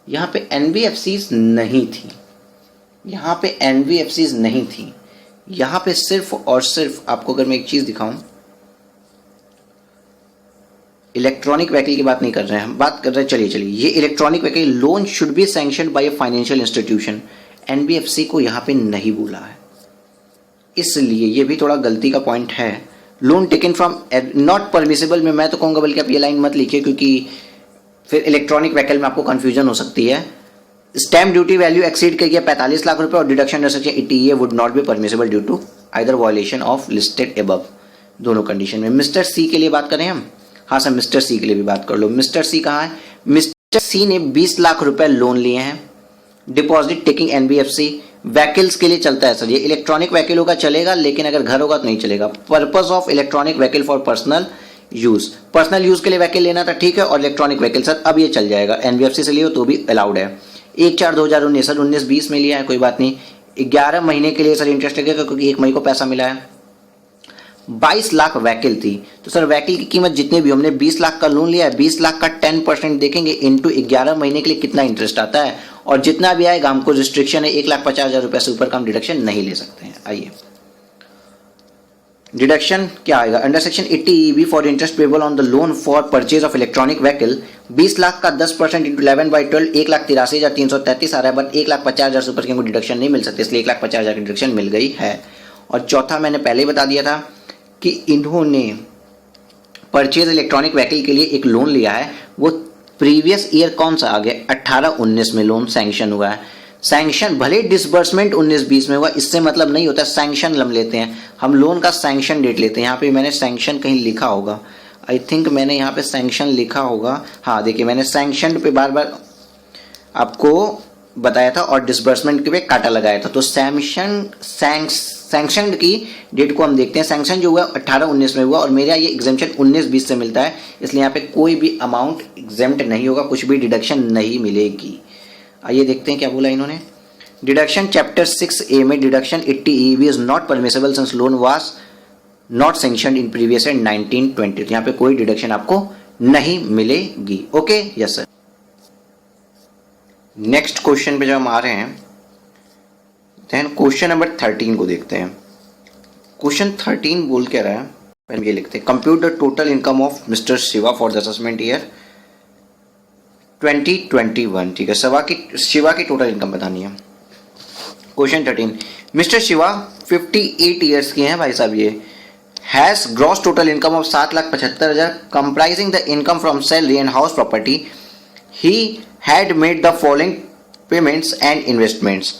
यहाँ पे NBFCs नहीं थी, यहाँ पे NBFCs नहीं थी, यहाँ पे सिर्फ और सिर्फ आपको अगर मैं एक चीज दिखाऊं, इलेक्ट्रॉनिक व्हीकल की बात नहीं कर रहे हैं हम, बात कर रहे हैं, चलिए ये electronic vehicle loan should be sanctioned by a financial institution, NBFC को यहाँ पे नहीं बोला है, इसलिए ये भी थोड़ा गलती का पॉइंट है। Loan taken from not permissible में मैं तो कहूँगा बल्कि आप ये लाइन मत लिखिए, क्योंकि फिर इलेक्ट्रॉनिक व्हीकल में आपको कंफ्यूजन हो सकती है। स्टैम्प ड्यूटी वैल्यू एक्सीड कर गया 45 लाख रुपए और deduction EEA would not be permissible due to either violation of listed above, दोनों कंडीशन में। मिस्टर सी के लिए बात करें हम, हाँ सर मिस्टर सी के लिए भी बात कर लो। मिस्टर सी कहाँ है, मिस्टर सी ने 20 लाख रुपए लोन लिए हैं, डिपॉजिट टेकिंग NBFC, व्हीकल्स के लिए चलता है सर, ये इलेक्ट्रॉनिक व्हीकल होगा चलेगा, लेकिन अगर घर होगा तो नहीं चलेगा। Purpose of electronic vehicle for personal use के लिए व्हीकल लेना था, ठीक है, और इलेक्ट्रॉनिक व्हीकल सर अब ये चल जाएगा, NBFC से लियो तो भी अलाउड है। 1/4/2019 सर 19-20 में लिया है, कोई बात नहीं, 11 महीने के लिए सर इंटरेस्ट लगेगा, क्योंकि 1 मई को पैसा मिला है। 22 लाख व्हीकल थी, तो सर व्हीकल की कीमत जितने भी, हमने 20 लाख का लोन लिया है, 20 लाख का 10% देखेंगे इंटू 11 महीने के लिए कितना इंटरेस्ट आता है, और जितना भी आएगा हमको रिस्ट्रिक्शन है 1,50,000 रुपए से ऊपर का हम डिडक्शन नहीं ले सकते हैं। आइए डिडक्शन क्या आएगा, under section 80 EB for interest payable on the loan for purchase of electronic vehicle, 20 lakh का 10% इंटू 11/12 1,83,333 आ रहा है, बट 1,50,000 से ऊपर की डिडक्शन नहीं मिल सकती, इसलिए 1,50,000 की डिडक्शन मिल गई है। और चौथा मैंने पहले ही बता दिया था कि इन्होंने परचेज इलेक्ट्रॉनिक व्हीकल के लिए एक लोन लिया है, वो प्रीवियस ईयर कौन सा आ गया, 18-19 में लोन सैंक्शन हुआ है। सैंक्शन भले डिसबर्समेंट 19-20 में हुआ, इससे मतलब नहीं होता, सैंक्शन हम लेते हैं, हम लोन का सैंक्शन डेट लेते हैं। यहाँ पे मैंने सैंक्शन कहीं लिखा होगा, आई थिंक मैंने यहाँ पे सैंक्शन लिखा होगा, हाँ देखिए मैंने सैंक्शन पे बार बार आपको बताया था और डिसबर्समेंट के पे काटा लगाया था। तो सैंक्शन की डेट को हम देखते हैं, सैंक्शन जो हुआ 18-19 में हुआ और मेरा ये एग्जेम्पशन 19-20 से मिलता है, इसलिए यहाँ पे कोई भी अमाउंट एग्जेम्प्ट नहीं होगा, कुछ भी डिडक्शन नहीं मिलेगी। आइए देखते हैं क्या बोला इन्होंने। डिडक्शन चैप्टर 6A में deduction 80 EEB is not permissible since loan was not sanctioned in previous year 19-20, यहाँ पे कोई डिडक्शन आपको नहीं मिलेगी। Okay, yes sir. Next question पे जब हम आ रहे हैं, देन क्वेश्चन नंबर 13 को देखते हैं। क्वेश्चन 13 बोल क्या रहा है, पहले ये लिखते हैं, compute the total income of mister Shiva for the assessment year 2021। ठीक है, शिवा की टोटल इनकम बतानी है। क्वेश्चन 13, मिस्टर शिवा 58 ईयर्स के हैं भाई साहब, ये has gross total income of 7,75,000 comprising the income from salary and house property. He had made the following payments and investments.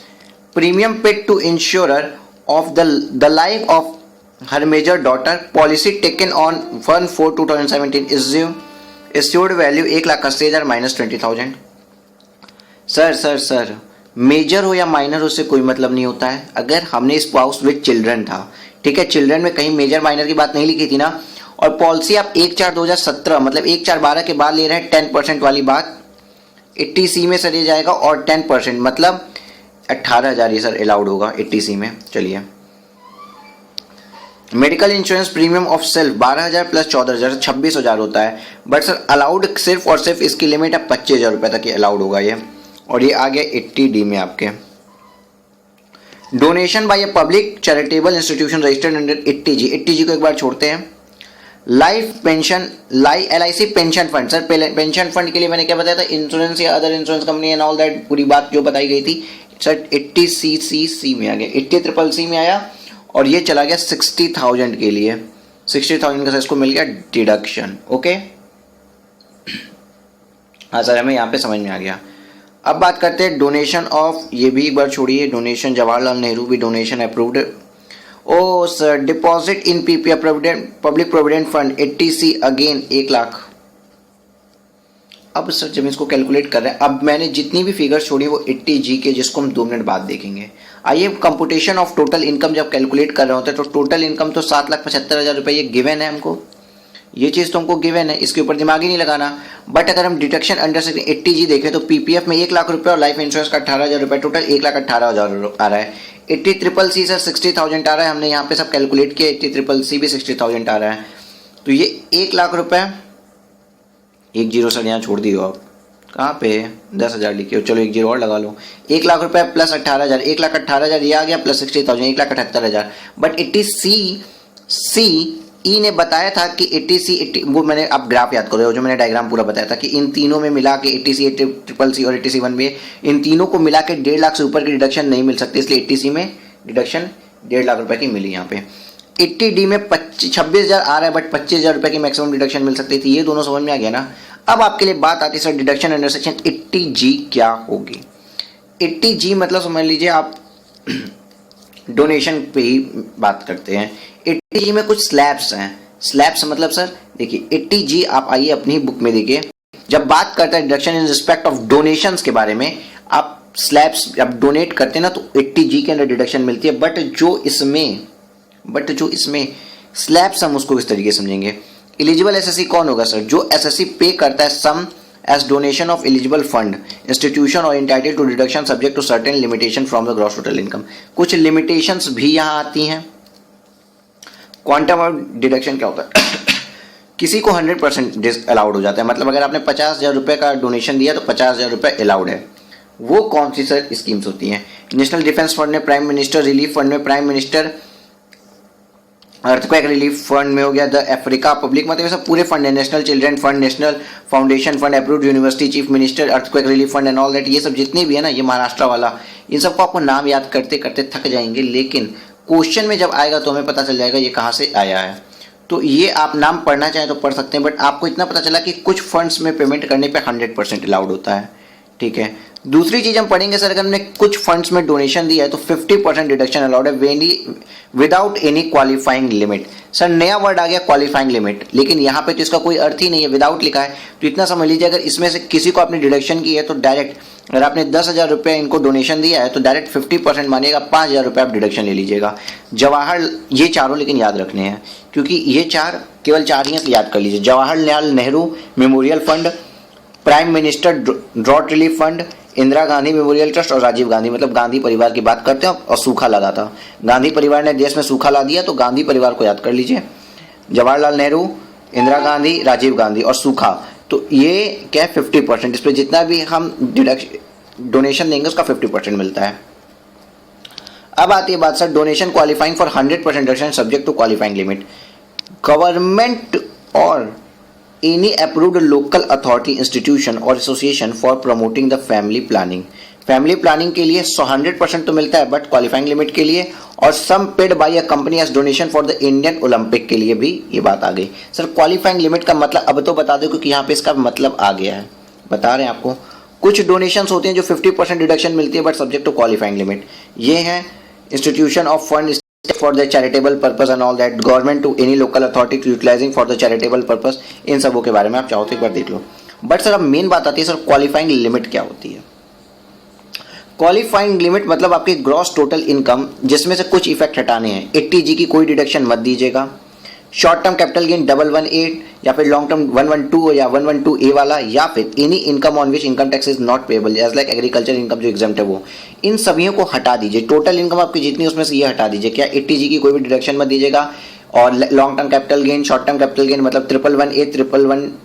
Premium paid to insurer of the life of her major daughter, policy taken on 1/4/2017, issued value 1,80,000 minus 20,000। Sir major हो या minor, उससे कोई मतलब नहीं होता है। अगर हमने स्पाउस विद चिल्ड्रन था, ठीक है, चिल्ड्रन में कहीं मेजर माइनर की बात नहीं लिखी थी ना, और पॉलिसी आप 1/4/2017 मतलब 1/4/12 के बाद ले रहे हैं 10% वाली बात, 80C में सर ये जाएगा, और 10% मतलब 18,000 ये सर अलाउड होगा 80C में। चलिए, medical insurance premium of self 12,000 plus 14,000 26,000 होता है, बट सर अलाउड सिर्फ और सिर्फ इसकी लिमिट है 25,000 रुपये तक ये अलाउड होगा ये, और ये आ गया 80D में आपके। Donation by a public charitable institution registered under 80G को एक बार छोड़ते हैं। Life pension LIC pension fund, sir pension fund के लिए मैंने क्या बताया था, इंश्योरेंस या other insurance company and all that, पूरी बात जो बताई गई थी सर 80CC में आ गया, 80CCC में आया, और ये चला गया 60,000 के लिए, 60,000 का सर इसको मिल गया डिडक्शन। ओके, हाँ सर हमें यहाँ पे समझ में आ गया। अब बात करते हैं डोनेशन ऑफ, ये भी एक बार छोड़िए, डोनेशन जवाहरलाल नेहरू भी donation approved. Oh sir, deposit in PPF public provident fund 80C again 1 lakh. अब सर जब इसको कैलकुलेट कर रहे हैं, अब मैंने जितनी भी फिगर्स छोड़ी वो 80G के, जिसको हम 2 मिनट बाद देखेंगे। आइए, कंपुटेशन ऑफ टोटल इनकम जब कैलकुलेट कर रहे होते हैं तो टोटल इनकम तो 7,75,000 रुपये ये गिवन है हमको, ये चीज़ तो हमको गिवन है, इसके ऊपर दिमाग ही नहीं लगाना। बट अगर हम डिडक्शन अंडर 80G देखें तो PPF में 1 लाख रुपये और लाइफ इंश्योरेंस का 18,000 रुपये, टोटल 1,18,000 आ रहा है। 80CCC सर 60,000 आ रहा है, हमने यहाँ पे सब कैलकुलेट किया, 80CCC भी 60,000 आ रहा है, तो ये 1 लाख रुपये, 1 जीरो सर यहाँ छोड़ दियो आप, कहाँ पे 10,000 लिखे हो, चलो 1 जीरो और लगा लो, 1 लाख रुपये प्लस 18,000, 1,18,000 ये आ गया, प्लस 60,000 1,78,000। बट 80CCE ने बताया था कि 80C वो मैंने, आप ग्राफ याद करो जो मैंने डायग्राम पूरा बताया था कि इन तीनों में मिला के 80C 80CCC और 80C1 में इन तीनों को मिला के 1.5 लाख से ऊपर की डिडक्शन नहीं मिल सकती, इसलिए 80C में डिडक्शन 1.5 लाख रुपए की मिली। यहाँ पे 80D में 26,000 आ रहा है, बट 25,000 रुपए की मैक्सिमम डिडक्शन मिल सकती थी। ये दोनों समझ में आ गया ना। अब आपके लिए बात आती है sir deduction under section 80G क्या होगी। 80G मतलब समझ लीजिए आप डोनेशन पे ही बात करते हैं। 80G में कुछ स्लैब्स हैं। स्लैब्स मतलब सर देखिए 80G आप आइए अपनी बुक में देखिए, जब बात करता है deduction in respect of donations के बारे में, आप स्लैब्स जब डोनेट करते हैं ना तो 80G के अंदर डिडक्शन मिलती है। बट जो इसमें स्लैब्स हम उसको इस तरीके समझेंगे। एलिजिबल एसएससी कौन होगा सर, जो एसएससी पे करता है सम as donation of eligible fund institution or entitled to deduction subject to certain limitation from the gross total income। कुछ limitations भी यहाँ आती हैं। क्वांटम ऑफ डिडक्शन क्या होता है किसी को 100% अलाउड हो जाता है, मतलब अगर आपने 50,000 रुपये का डोनेशन दिया तो 50,000 रुपये अलाउड है। वो कौन सी सर स्कीम्स होती हैं, नेशनल डिफेंस फंड में, प्राइम मिनिस्टर रिलीफ फंड में, prime minister earthquake relief fund में हो गया, द अफ्रीका पब्लिक, मतलब ये सब पूरे फंड है, national children fund, national foundation fund, approved university chief minister, earthquake relief fund and all that, ये सब जितने भी है ना, ये महाराष्ट्र वाला, इन सबको आपको नाम याद करते करते थक जाएंगे, लेकिन क्वेश्चन में जब आएगा तो हमें पता चल जाएगा ये कहाँ से आया है। तो ये आप नाम पढ़ना चाहें तो पढ़ सकते हैं, बट आपको इतना पता चला कि कुछ फंड्स में पेमेंट करने पे 100% अलाउड होता है, ठीक है। दूसरी चीज हम पढ़ेंगे सर, अगर हमने कुछ फंड्स में डोनेशन दिया है तो 50% डिडक्शन अलाउड है without any qualifying limit. Sir नया वर्ड आ गया क्वालिफाइंग लिमिट, लेकिन यहाँ पे तो इसका कोई अर्थ ही नहीं है, विदाउट लिखा है। तो इतना समझ लीजिए अगर इसमें से किसी को आपने डिडक्शन की है तो डायरेक्ट, अगर आपने 10,000 रुपये इनको डोनेशन दिया है तो डायरेक्ट 50% मानिएगा, 5,000 रुपये आप डिडक्शन ले लीजिएगा। जवाहर, ये चारों लेकिन याद रखने हैं क्योंकि ये चार केवल 4 ही हैं, याद कर लीजिए। Jawaharlal Nehru memorial fund, prime minister drought relief fund, Indira Gandhi memorial trust और राजीव गांधी, मतलब गांधी परिवार की बात करते हैं। और सूखा लगा था, गांधी परिवार ने देश में सूखा ला दिया तो गांधी परिवार को याद कर लीजिए। जवाहरलाल नेहरू इंदिरा गांधी, राजीव गांधी और सूखा, तो ये क्या है 50%, इस पर जितना भी हम डोनेशन देंगे उसका 50% मिलता है। अब आती है बात sir donation qualifying for 100% deduction subject to qualifying limit. Government or any approved local authority institution or association for promoting the family planning, family planning के लिए 100% तो मिलता है बट क्वालिफाइंग लिमिट के लिए, और sum paid by a company as donation for the Indian Olympic के लिए भी ये बात आ गई। सर क्वालिफाइंग लिमिट का मतलब अब तो बता दो क्योंकि यहाँ पे इसका मतलब आ गया है, बता रहे हैं आपको। कुछ डोनेशंस होते हैं जो 50% डिडक्शन मिलती है but subject to qualifying limit, ये है institution of fund for the charitable purpose and all that, government to any local authority utilising for the charitable purpose, इन सबों के बारे में आप चाहो तो एक बार देख लो। बट सर अब मेन बात आती है सर क्वालिफाइंग लिमिट क्या होती है। क्वालिफाइंग लिमिट मतलब आपकी ग्रॉस टोटल इनकम जिसमें से कुछ इफेक्ट हटाने हैं। 80G की कोई डिडक्शन मत दीजिएगा, शॉर्ट टर्म कैपिटल गेन 118 या फिर लॉन्ग टर्म 112 या 112A वाला, या फिर any income on which income tax is not payable as like agriculture income जो एग्जाम्प्ट है वो, इन सभी को हटा दीजिए। टोटल इनकम आपकी जितनी उसमें से ये हटा दीजिए। क्या 80G की कोई भी डिडक्शन मत दीजिएगा, और long term capital gain, short term capital gain मतलब 111A 111A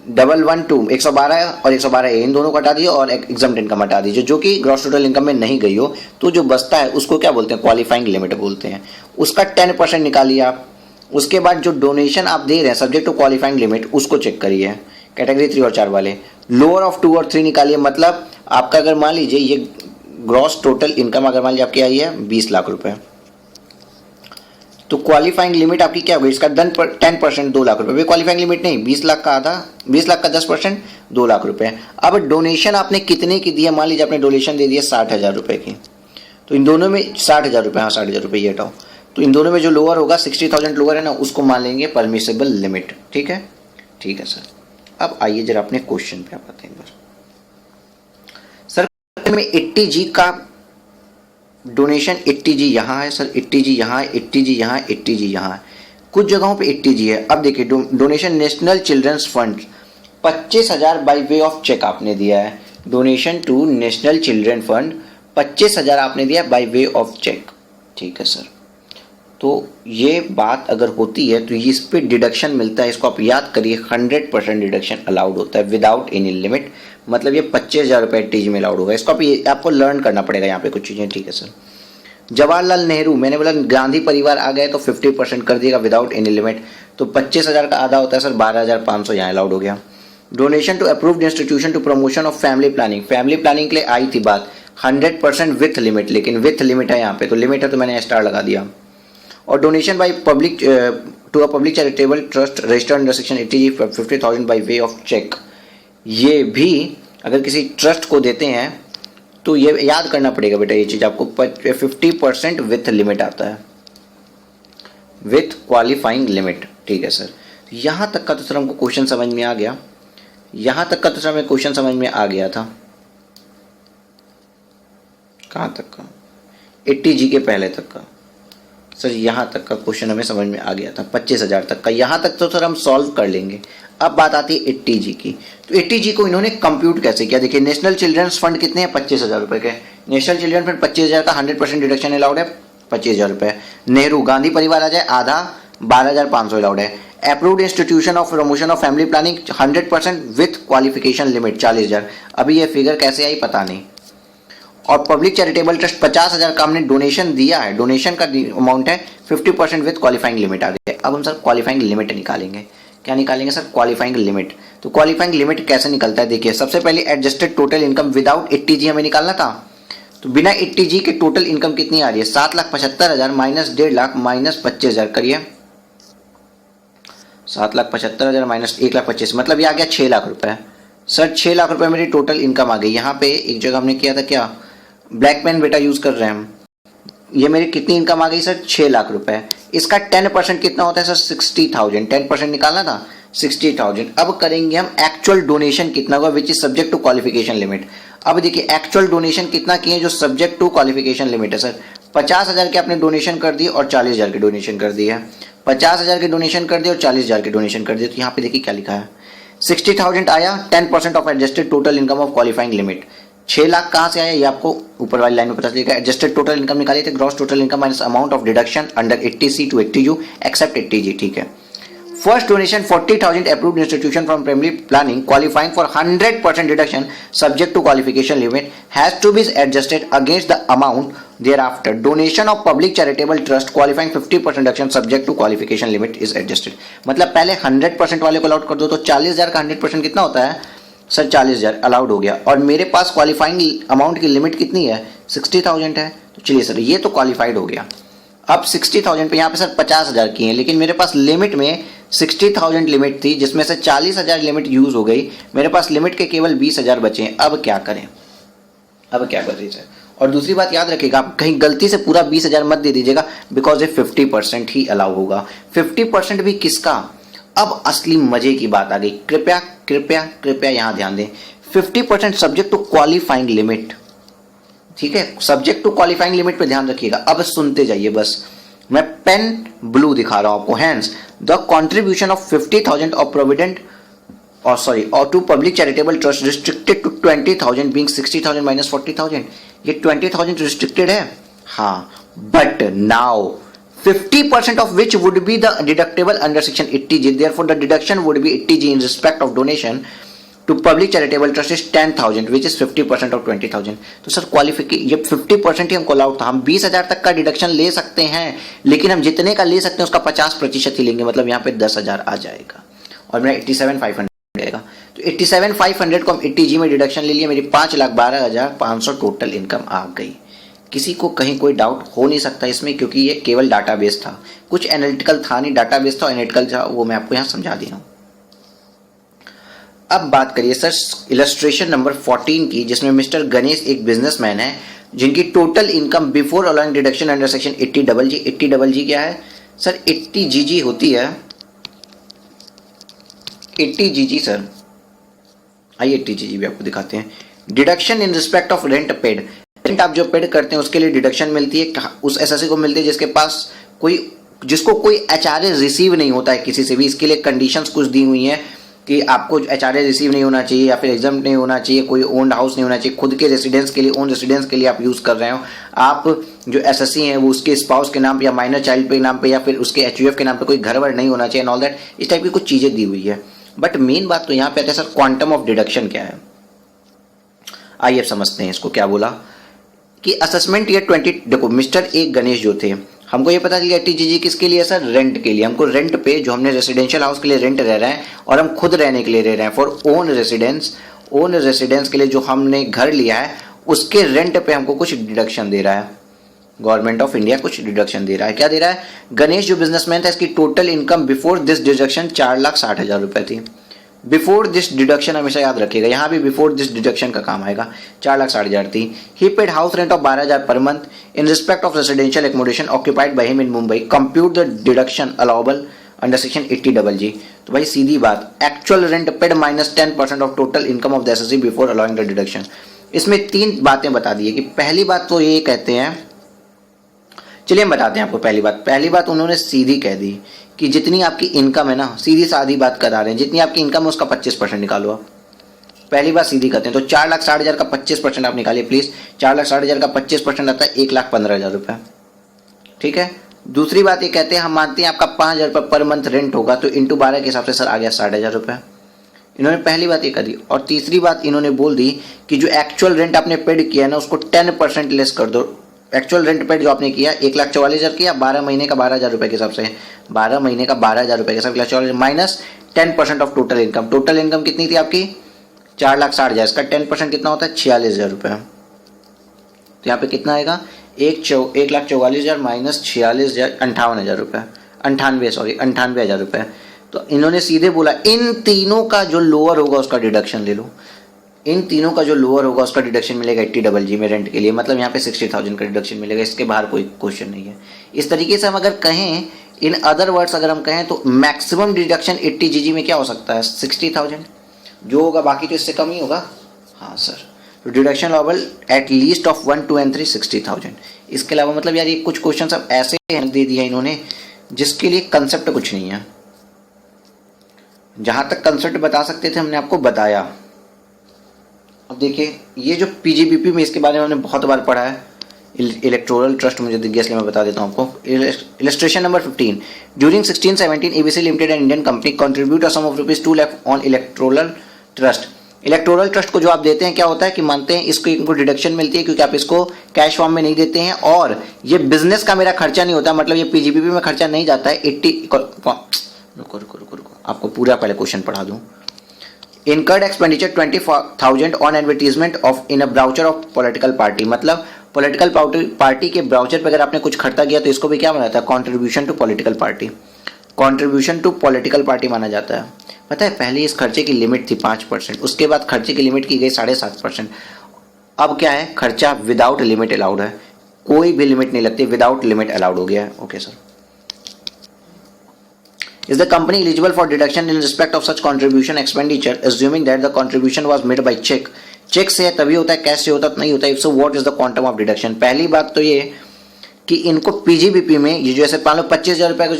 112 112 और 112A इन दोनों को हटा दीजिए और एग्जाम्प्ट इनकम हटा दीजिए जो कि ग्रॉस टोटल इनकम में नहीं गई हो, तो जो बचता है उसको क्या बोलते हैं क्वालिफाइंग लिमिट बोलते हैं। उसका 10% निकालिए आप। उसके बाद जो डोनेशन आप दे रहे हैं सब्जेक्ट टू क्वालिफाइंग लिमिट उसको चेक करिए, कैटेगरी 3 और 4 वाले। लोअर ऑफ 2 और 3 निकालिए, मतलब आपका अगर मान लीजिए ये ग्रॉस टोटल इनकम अगर मान लीजिए आपकी आई है 20 लाख रुपए, तो क्वालिफाइंग लिमिट आपकी क्या होगी, इसका 10% 2 लाख रुपए, क्वालिफाइंग लिमिट नहीं, 20 लाख का आधा, 20 लाख का 10% 2 लाख रुपए। अब डोनेशन आपने कितने की दी है, मान लीजिए आपने डोनेशन दे दिया 60,000 रुपए की, तो इन दोनों में 60,000 रुपए, हाँ 60,000 रुपए ये हटाओ, तो इन दोनों में जो लोअर होगा 60,000 लोअर है ना, उसको मान लेंगे परमिसेबल लिमिट। ठीक है, ठीक है सर। अब आइए जरा अपने क्वेश्चन पे आप आते हैं। सर में 80G का डोनेशन 80G यहाँ है सर, 80G यहाँ है, 80G यहाँ है, 80G यहाँ है, कुछ जगहों पे 80G है। अब देखिए donation national children's fund 25,000 by way of cheque आपने दिया है, donation to national children fund 25,000 आपने दिया बाय वे ऑफ चेक। ठीक है सर, तो ये बात अगर होती है तो इस पे डिडक्शन मिलता है, इसको आप याद करिए 100% डिडक्शन अलाउड होता है विदाउट एनी लिमिट, मतलब ये 25,000 रुपये 80G में अलाउड होगा। इसको आपको लर्न करना पड़ेगा यहाँ पे कुछ चीज़ें। ठीक है सर। जवाहरलाल नेहरू, मैंने बोला गांधी परिवार आ गए तो 50% कर दिएगा विदाउट एनी लिमिट, तो 25,000 का आधा होता है सर 12,500 यहाँ अलाउड हो गया। Donation to approved institution to promotion of family planning, family planning के लिए आई थी बात 100% विथ लिमिट, लेकिन विथ लिमिट है यहाँ पे, तो लिमिट है तो मैंने स्टार लगा दिया। और donation by public to a public charitable trust registered under section 80G 50,000 by way of cheque, ये भी अगर किसी ट्रस्ट को देते हैं तो ये याद करना पड़ेगा बेटा, ये चीज़ आपको 50% विथ लिमिट आता है, विथ क्वालिफाइंग लिमिट। ठीक है सर, यहाँ तक का तो सर हमको क्वेश्चन समझ में आ गया, यहाँ तक का तो सर हमें क्वेश्चन समझ में आ गया था। कहाँ तक का? 80G के पहले तक का सर, यहाँ तक का क्वेश्चन हमें समझ में आ गया था, 25,000 तक का, यहाँ तक तो सर हम सॉल्व कर लेंगे। अब बात आती है 80G की, तो 80G को इन्होंने कंप्यूट कैसे किया। देखिए नेशनल चिल्ड्रंस फंड कितने हैं 25,000 रुपए के, नेशनल चिल्ड्रन फंड 25,000 का 100% डिडक्शन अलाउड है 25,000 रुपए। नेहरू गांधी परिवार आ जाए आधा 12,500 अलाउड है। Approved institution of promotion of family planning 100% with qualification limit 40,000, अभी ये फिगर कैसे आई पता नहीं। और पब्लिक चैरिटेबल ट्रस्ट 50,000 का हमने डोनेशन दिया है, डोनेशन का अमाउंट है 50% विथ क्वालिफाइंग लिमिट आ गया। अब हम सर क्वालिफाइंग लिमिट निकालेंगे, क्या निकालेंगे सर क्वालिफाइंग लिमिट। तो क्वालिफाइंग लिमिट कैसे निकलता है, देखिए सबसे पहले adjusted total income without 80G हमें निकालना था, तो बिना 80G के टोटल इनकम कितनी आ रही है 7,75,000 माइनस 1.5 लाख माइनस 25,000 करिए, 7,75,000 माइनस 1,25,000 मतलब ये आ गया 6 लाख रुपए। सर 6 लाख रुपए मेरी टोटल इनकम आ गई। यहाँ पे एक जगह हमने किया था क्या, ब्लैक पेन बेटा यूज कर रहे हैं हम। ये मेरी कितनी इनकम आ गई सर 6 लाख रुपए, इसका 10% कितना होता है सर 60,000, 10% निकालना था 60,000। अब करेंगे हम एक्चुअल डोनेशन कितना हुआ which is subject to qualification limit. अब देखिए एक्चुअल डोनेशन कितना किए जो सब्जेक्ट टू क्वालिफिकेशन लिमिट है सर, 50,000 के आपने डोनेशन कर दिए और 40,000 के डोनेशन कर दिए, 50,000 के डोनेशन कर दिए और 40,000 के डोनेशन कर दिए। तो यहाँ पे देखिए क्या लिखा है 60,000 आया 10% of adjusted total income of qualifying limit, 6 lakh कहाँ से आया ये आपको ऊपर वाली लाइन में पता चलेगा। एडजस्टेड टोटल इनकम निकाली थे, gross total income minus amount of deduction under 80C to 80U except 80G, ठीक है। First donation 40,000 approved institution from primary planning qualifying for 100% deduction subject to qualification limit has to be adjusted against the amount thereafter donation of public charitable trust qualifying 50% reduction subject to qualification limit is adjusted। मतलब पहले 100% वाले को allowed कर दो तो 40,000 का 100% कितना होता है सर 40,000 अलाउड हो गया, और मेरे पास क्वालिफाइंग अमाउंट की लिमिट कितनी है 60,000 है, तो चलिए सर ये तो क्वालिफाइड हो गया। अब 60,000 पे यहाँ पे सर 50,000 की है, लेकिन मेरे पास लिमिट में 60,000 लिमिट थी जिसमें से 40,000 लिमिट यूज हो गई, मेरे पास लिमिट के केवल 20,000 बचे हैं। अब क्या करें, अब क्या कर दीजिए। और दूसरी बात याद रखिएगा, आप कहीं गलती से पूरा 20,000 मत दे दीजिएगा, बिकॉज ये 50% ही अलाउ होगा। 50% भी किसका, अब असली मजे की बात आ गई, कृपया कृपया कृपया यहां ध्यान दें। 50% सब्जेक्ट टू क्वालिफाइंग लिमिट, ठीक है, सब्जेक्ट टू क्वालिफाइंग लिमिट पे ध्यान रखिएगा। अब सुनते जाइए बस, मैं पेन ब्लू दिखा रहा हूं आपको। Hence the contribution of 50,000 of provident or to public charitable trust restricted to 20,000 being 60,000 minus 40,000, ये 20,000 restricted है, हाँ, but now 50% of which would be the deductible under section 80G, therefore the deduction would be 80G in respect of donation to public charitable trust is 10,000 which is 50% of 20,000। तो sir qualification ये 50% ही हमको allowed था, हम 20,000 तक का deduction ले सकते हैं, लेकिन हम जितने का ले सकते हैं उसका 50% ही लेंगे, मतलब यहाँ पे 10,000 आ जाएगा और मेरा 87,500 जाएगा। तो 87,500 को हम 80G में डिडक्शन ले लिए, मेरी 5,12,500 टोटल इनकम आ गई। किसी को कहीं कोई डाउट हो नहीं सकता इसमें, क्योंकि ये केवल डाटाबेस था, कुछ एनालिटिकल था नहीं, डाटाबेस था एनालिटिकल था, वो मैं आपको यहाँ समझा दिया हूँ। अब बात करिए सर इलस्ट्रेशन नंबर 14 की, जिसमें मिस्टर गणेश एक बिजनेसमैन है जिनकी total income before allowing deduction under section 80GG। 80GG क्या है सर, 80GG होती है 80GG सर, आइए 80GG भी आपको दिखाते हैं। Deduction in respect of rent paid, rent आप जो पेड करते हैं उसके लिए डिडक्शन मिलती है, उस एसएससी को मिलती है जिसके पास जिसको कोई एचआरए रिसीव नहीं होता है किसी से भी। इसके लिए कंडीशंस कुछ दी हुई हैं कि आपको एचआरए रिसीव नहीं होना चाहिए या फिर एग्जाम नहीं होना चाहिए, कोई ओन्ड हाउस नहीं होना चाहिए, खुद के रेसिडेंस के लिए, ओन रेसिडेंस के लिए आप यूज कर रहे हो, आप जो एसएससी हैं वो उसके स्पाउस के नाम पे या माइनर चाइल्ड के नाम पे या फिर उसके एचयूएफ के नाम पे कोई घर वर नहीं होना चाहिए एंड ऑल दैट, इस टाइप की कुछ चीजें दी हुई है। बट मेन बात तो यहाँ पे आता है सर क्वांटम ऑफ डिडक्शन क्या है। आइए अब समझते हैं इसको। क्या बोला कि असेसमेंट ईयर 20, देखो मिस्टर ए गणेश जो थे, हमको ये पता चला 80GG किसके लिए सर, रेंट के लिए। हमको रेंट पे जो हमने रेसिडेंशियल हाउस के लिए रेंट रह रहे हैं और हम खुद रहने के लिए रह रहे हैं, फॉर ओन रेसिडेंस के लिए जो हमने घर लिया है उसके रेंट पे हमको कुछ डिडक्शन दे रहा है, गवर्नमेंट ऑफ इंडिया कुछ डिडक्शन दे रहा है। क्या दे रहा है, गणेश जो बिजनेसमैन था इसकी total income before this deduction 4,60,000 रुपए थी। बिफोर दिस डिडक्शन हमेशा याद रखिएगा, यहाँ भी बिफोर दिस डिडक्शन का काम आएगा, 4,60,000 थी। ही paid house rent of 12,000 per month in respect of residential accommodation occupied by him in Mumbai, compute the deduction allowable under section 80GG। तो भाई सीधी बात, actual rent paid minus 10% of total income of the assessee before allowing the deduction. इसमें 3 बातें बता दी है कि पहली बात तो ये कहते हैं, चलिए हम बताते हैं आपको। पहली बात उन्होंने सीधी कह दी कि जितनी आपकी इनकम है ना, सीधी सादी बात करा रहे हैं, जितनी आपकी इनकम है उसका 25% निकालो आप। पहली बात सीधी करते हैं, तो 4,60,000 का 25% आप निकालिए प्लीज। 4,60,000 का 25% आता है 1,15,000 रुपए, ठीक है। दूसरी बात ये कहते हैं, हम मानते हैं आपका 5,000 रुपये पर मंथ रेंट होगा, तो इंटू 12 के हिसाब से सर आ गया 60,000 रुपये। इन्होंने पहली बात ये कर दी। और तीसरी बात इन्होंने बोल दी कि जो एक्चुअल रेंट आपने पेड किया है ना उसको 10% लेस कर दो। एक्चुअल रेंट पेड जो आपने किया 1,44,000 किया, 12 महीने का 12,000 रुपए के हिसाब से, 12 महीने का 12,000 रुपए के हिसाब से 1,44,000 minus 10% of total income. Total income कितनी थी आपकी 4,60,000, इसका 10% कितना होता है 46,000 रुपये। तो यहाँ पे कितना आएगा 1,44,000 माइनस 46,000, 58,000 रुपये, 98,000 रुपये। तो इन्होंने सीधे बोला इन तीनों का जो लोअर होगा उसका डिडक्शन ले लो, इन तीनों का जो लोअर होगा उसका डिडक्शन मिलेगा 80GG में रेंट के लिए, मतलब यहाँ पे 60,000 का डिडक्शन मिलेगा, इसके बाहर कोई क्वेश्चन नहीं है। इस तरीके से हम अगर कहें, इन अदर वर्ड्स अगर हम कहें तो मैक्सिमम डिडक्शन 80GG में क्या हो सकता है 60,000 जो होगा, बाकी तो इससे कम ही होगा। हाँ सर, तो deduction level at least of 1, 2 and 3 60,000। इसके अलावा मतलब यार ये कुछ क्वेश्चन सब ऐसे दे दिया इन्होंने जिसके लिए कंसेप्ट कुछ नहीं है। जहां तक कंसेप्ट बता सकते थे हमने आपको बताया। अब देखिए ये जो पीजीबीपी में, इसके बारे में हमने बहुत बार पढ़ा है, इलेक्टोरल ट्रस्ट मुझे दिख गया इसलिए मैं बता देता हूँ आपको। Illustration number 15, during 1617 ABC limited and Indian company contribute a sum of ₹2 lakh on electoral trust. Electoral trust को जो आप देते हैं क्या होता है कि मानते हैं इसको, इनको डिडक्शन मिलती है क्योंकि आप इसको कैश फॉर्म में नहीं देते हैं, और ये बिजनेस का मेरा खर्चा नहीं होता, मतलब ये पीजीबीपी में खर्चा नहीं जाता है। रुको आपको पूरा पहले क्वेश्चन पढ़ा दूं। Incurred expenditure 20,000 on advertisement of in a brochure of political party, मतलब पॉलिटिकल पार्टी के ब्राउचर पर अगर आपने कुछ खर्चा किया तो इसको भी क्या माना जाता है, contribution to political party. Contribution to political party माना जाता है। पता है पहले इस खर्चे की लिमिट थी 5%, उसके बाद खर्चे की लिमिट की गई 7.5%। अब क्या है, खर्चा विदाउट लिमिट अलाउड है, कोई भी लिमिट नहीं लगती, विदाउट लिमिट अलाउड हो गया है। Okay sir. Is the company eligible for deduction in respect of such contribution expenditure, assuming that the contribution was made by check? Cheque से तभी होता है, कैश से होता नहीं होता है। So what is the quantum of deduction? पहली बात तो ये कि इनको पीजीबीपी में ये जो ऐसे मान लो 25,000 रुपए का जो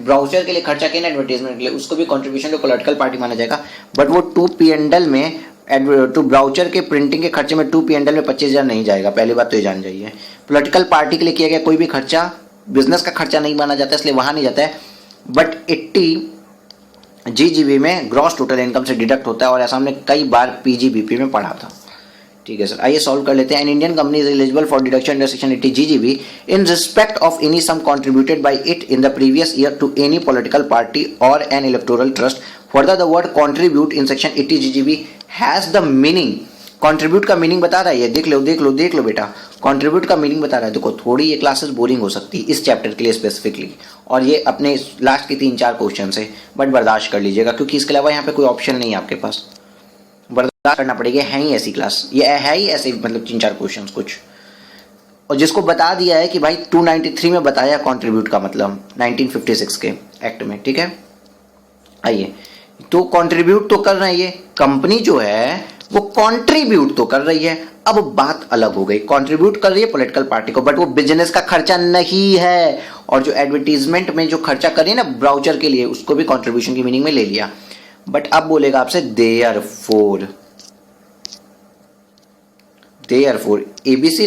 ब्राउचर के लिए खर्चा किया ना एडवर्टाइजमेंट के लिए, उसको भी कंट्रीब्यूशन टू पॉलिटिकल पार्टी माना जाएगा। बट वो 2P&L में टू ब्राउचर के प्रिंटिंग के खर्चे में 2P&L में 25,000 नहीं जाएगा। पहली बात तो ये जान जाइए। पॉलिटिकल पार्टी के लिए किया गया कोई भी खर्चा बिजनेस का खर्चा नहीं माना जाता, इसलिए वहां नहीं जाता है। बट 80 GGB में ग्रॉस टोटल इनकम से डिडक्ट होता है, और ऐसा हमने कई बार पीजीबीपी में पढ़ा था। ठीक है सर, आइए सॉल्व कर लेते हैं। An Indian company is eligible for deduction under section 80 GGB in respect of any sum contributed by it in the previous year to any political party or an electoral trust. Further the word contribute in section 80 GGB has the meaning, contribute का meaning बता रहा है ये, देख लो बेटा, contribute का meaning बता रहा है। देखो थोड़ी ये क्लासेस बोरिंग हो सकती है इस चैप्टर के लिए स्पेसिफिकली, और ये अपने लास्ट के 3-4 क्वेश्चन है, बट बर्दाश्त कर लीजिएगा क्योंकि इसके अलावा यहाँ पे कोई ऑप्शन नहीं है आपके पास, बर्दाश्त करना पड़ेगा। है ही ऐसी क्लास, ये है ही ऐसे, मतलब 3-4 क्वेश्चन कुछ, और जिसको बता दिया है कि भाई 293 में बताया कंट्रीब्यूट का मतलब 1956 के एक्ट में। ठीक है, आइए तो कंट्रीब्यूट तो कर रहे हैं, ये कंपनी जो है वो कंट्रीब्यूट तो कर रही है। अब बात अलग हो गई, कंट्रीब्यूट कर रही है पॉलिटिकल पार्टी को, बट वो बिजनेस का खर्चा नहीं है, और जो एडवर्टीजमेंट में जो खर्चा कर रही है ना ब्राउचर के लिए, उसको भी कंट्रीब्यूशन की मीनिंग में ले लिया। बट अब बोलेगा आपसे therefore ABC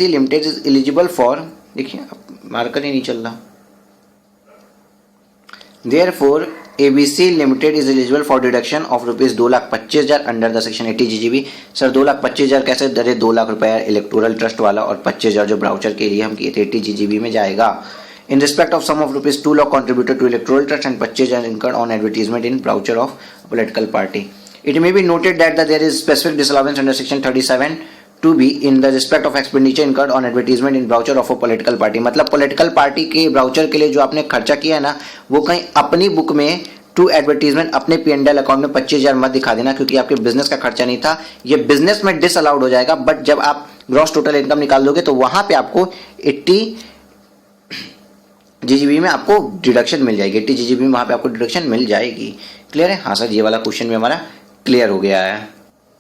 limited is eligible for, देखिए मार्कर ही नहीं चल रहा, Therefore, ABC Limited is eligible for deduction of ₹2,25,000 under the section 80 GGB। Sir 2,25,000 कैसे दरे, 2 लाख रुपया इलेक्टोरल ट्रस्ट वाला और 25,000 जो ब्राउचर के लिए हम किए थे 80 GGB में जाएगा। In respect of sum of ₹2 lakh contributed to electoral trust and 25,000 incurred on advertisement in brochure of a political party. It may be noted that there is specific disallowance under section 37 to be in the respect of expenditure incurred on advertisement in brochure of a political party। मतलब political party के brochure के लिए जो आपने खर्चा किया है ना, वो कहीं अपनी बुक में टू एडवर्टीजमेंट अपने P&L अकाउंट में 25,000 मत दिखा देना, क्योंकि आपके बिजनेस का खर्चा नहीं था, ये बिजनेस में डिसअलाउड हो जाएगा। बट जब आप ग्रॉस टोटल इनकम निकाल दोगे तो वहां पे आपको 80 GGB में आपको डिडक्शन मिल जाएगी, 80 GGB में वहां पे आपको डिडक्शन मिल जाएगी। क्लियर है? हाँ सर, ये वाला क्वेश्चन भी हमारा क्लियर हो गया है।